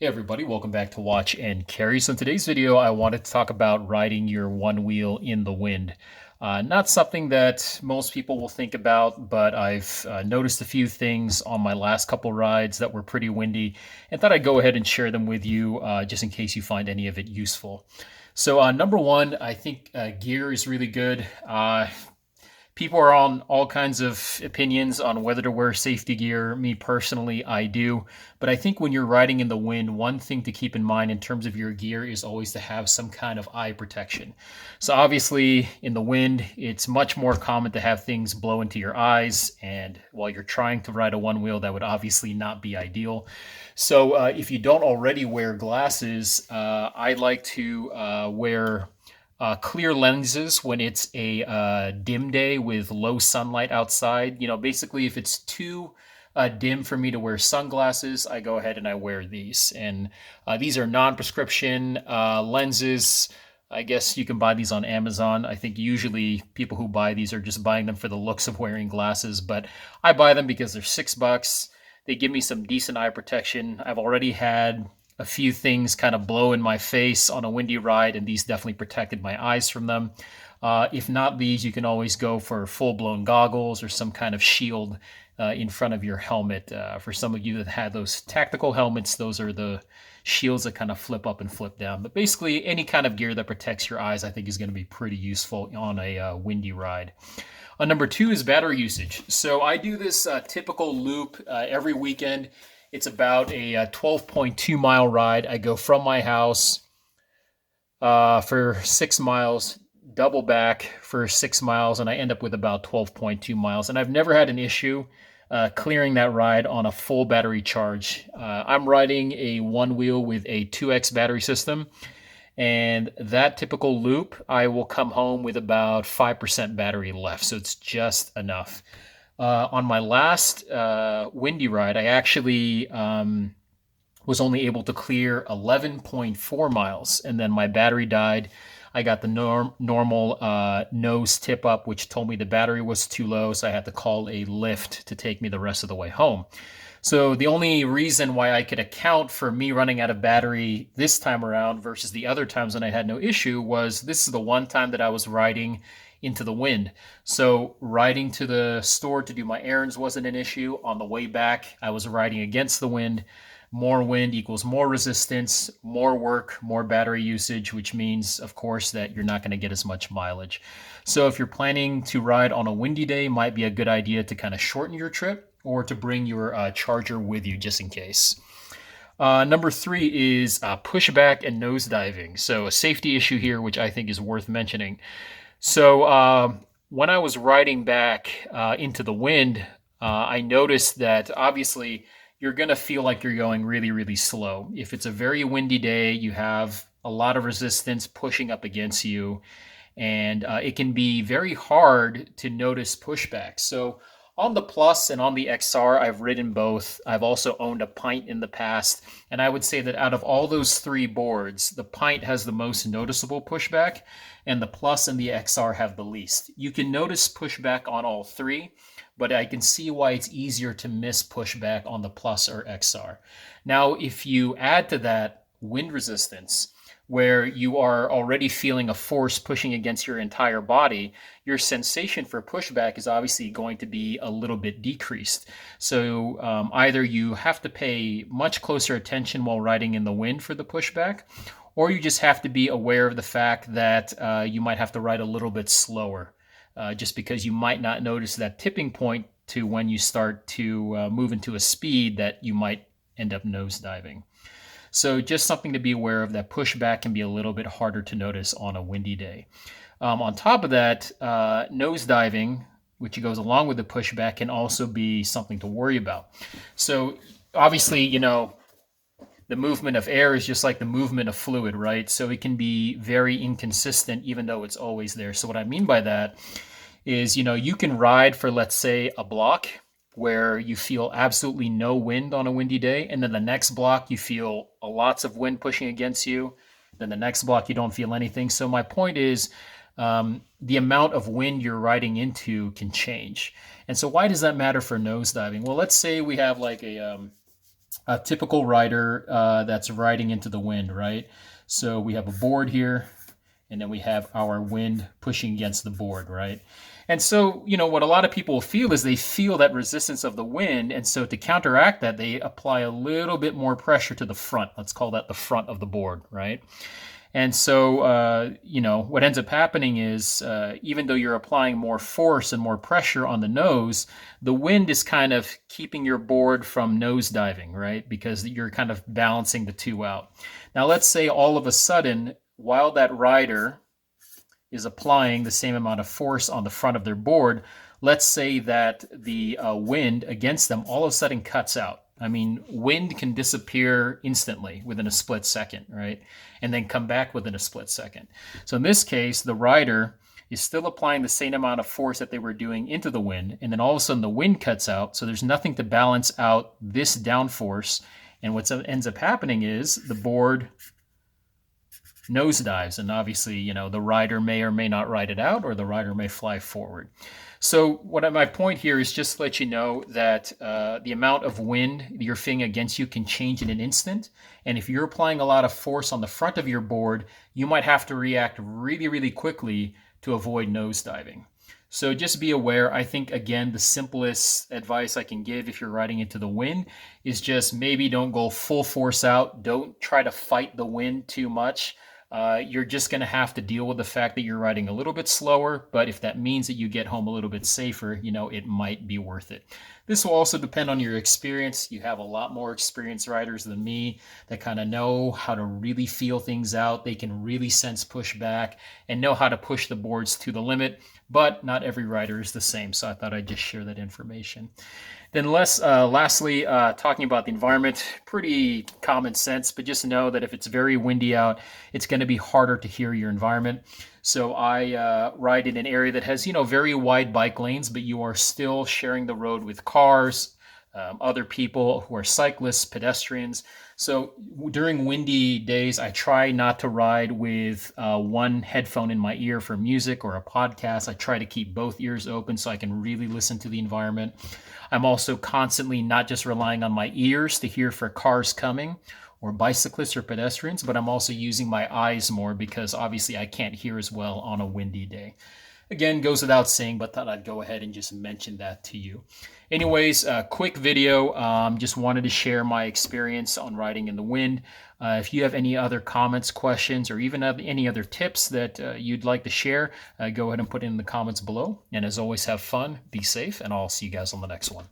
Hey everybody, welcome back to Watch and Carry. So in today's video, I wanted to talk about riding your one wheel in the wind. Not something that most people will think about, but I've noticed a few things on my last couple rides that were pretty windy and thought I'd go ahead and share them with you just in case you find any of it useful. So number one, I think gear is really good. People are on all kinds of opinions on whether to wear safety gear. Me personally, I do. But I think when you're riding in the wind, one thing to keep in mind in terms of your gear is always to have some kind of eye protection. So obviously, in the wind, it's much more common to have things blow into your eyes. And while you're trying to ride a one wheel, that would obviously not be ideal. So if you don't already wear glasses, I like to wear clear lenses when it's a dim day with low sunlight outside. Basically, if it's too dim for me to wear sunglasses, I go ahead and I wear these. And these are non-prescription lenses. I guess you can buy these on Amazon. I think usually people who buy these are just buying them for the looks of wearing glasses, but I buy them because they're $6. They give me some decent eye protection. I've already had a few things kind of blow in my face on a windy ride, and these definitely protected my eyes from them. If not these, you can always go for full-blown goggles or some kind of shield in front of your helmet. For some of you that had those tactical helmets, those are the shields that kind of flip up and flip down. But basically, any kind of gear that protects your eyes, I think, is going to be pretty useful on a windy ride. Number two is battery usage. So I do this typical loop every weekend. It's about a 12.2 mile ride. I go from my house for 6 miles, double back for 6 miles, and I end up with about 12.2 miles. And I've never had an issue clearing that ride on a full battery charge. I'm riding a one wheel with a 2X battery system. And that typical loop, I will come home with about 5% battery left. So it's just enough. On my last windy ride, I actually was only able to clear 11.4 miles, and then my battery died. I got the normal nose tip up, which told me the battery was too low, so I had to call a Lyft to take me the rest of the way home. So the only reason why I could account for me running out of battery this time around versus the other times when I had no issue was this is the one time that I was riding into the wind. So riding to the store to do my errands wasn't an issue. On the way back, I was riding against the wind. More wind equals more resistance, more work, more battery usage, which means, of course, that you're not going to get as much mileage. So if you're planning to ride on a windy day, might be a good idea to kind of shorten your trip or to bring your charger with you just in case. Number three is pushback and nosediving. So a safety issue here, which I think is worth mentioning. So when I was riding back into the wind, I noticed that obviously you're going to feel like you're going really, really slow. If it's a very windy day, you have a lot of resistance pushing up against you, and it can be very hard to notice pushback. So on the Plus and on the XR, I've ridden both. I've also owned a Pint in the past, and I would say that out of all those three boards, the Pint has the most noticeable pushback, and the Plus and the XR have the least. You can notice pushback on all three, but I can see why it's easier to miss pushback on the Plus or XR. Now, if you add to that wind resistance, where you are already feeling a force pushing against your entire body, your sensation for pushback is obviously going to be a little bit decreased. So either you have to pay much closer attention while riding in the wind for the pushback, or you just have to be aware of the fact that you might have to ride a little bit slower, just because you might not notice that tipping point to when you start to move into a speed that you might end up nosediving. So just something to be aware of, that pushback can be a little bit harder to notice on a windy day. On top of that, nosediving, which goes along with the pushback, can also be something to worry about. So obviously, the movement of air is just like the movement of fluid, right? So it can be very inconsistent even though it's always there. So what I mean by that is, you can ride for, let's say, a block where you feel absolutely no wind on a windy day, and then the next block you feel lots of wind pushing against you. Then the next block you don't feel anything. So my point is, the amount of wind you're riding into can change. And so why does that matter for nosediving? Well, let's say we have like a typical rider that's riding into the wind, right? So we have a board here, and then we have our wind pushing against the board, right? And so, what a lot of people feel is they feel that resistance of the wind. And so to counteract that, they apply a little bit more pressure to the front. Let's call that the front of the board, right? And so, what ends up happening is even though you're applying more force and more pressure on the nose, the wind is kind of keeping your board from nose diving, right? Because you're kind of balancing the two out. Now, let's say all of a sudden, while that rider is applying the same amount of force on the front of their board, let's say that the wind against them all of a sudden cuts out. I mean, wind can disappear instantly within a split second, right? And then come back within a split second. So in this case, the rider is still applying the same amount of force that they were doing into the wind. And then all of a sudden the wind cuts out. So there's nothing to balance out this downforce. And what ends up happening is the board nosedives, and obviously, the rider may or may not ride it out, or the rider may fly forward. So what my point here is just to let you know that the amount of wind you're feeling against you can change in an instant. And if you're applying a lot of force on the front of your board, you might have to react really, really quickly to avoid nosediving. So just be aware. I think, again, the simplest advice I can give if you're riding into the wind is just maybe don't go full force out. Don't try to fight the wind too much. You're just going to have to deal with the fact that you're riding a little bit slower, but if that means that you get home a little bit safer, it might be worth it. This will also depend on your experience. You have a lot more experienced riders than me that kind of know how to really feel things out. They can really sense pushback and know how to push the boards to the limit, but not every rider is the same. So I thought I'd just share that information. Then lastly, talking about the environment, pretty common sense, but just know that if it's very windy out, it's going to be harder to hear your environment. So I ride in an area that has, very wide bike lanes, but you are still sharing the road with cars, other people who are cyclists, pedestrians. So during windy days, I try not to ride with one headphone in my ear for music or a podcast. I try to keep both ears open so I can really listen to the environment. I'm also constantly not just relying on my ears to hear for cars coming or bicyclists or pedestrians, but I'm also using my eyes more because obviously I can't hear as well on a windy day. Again, goes without saying, but thought I'd go ahead and just mention that to you. Anyways, quick video. Just wanted to share my experience on riding in the wind. If you have any other comments, questions, or even any other tips that you'd like to share, go ahead and put it in the comments below. And as always, have fun, be safe, and I'll see you guys on the next one.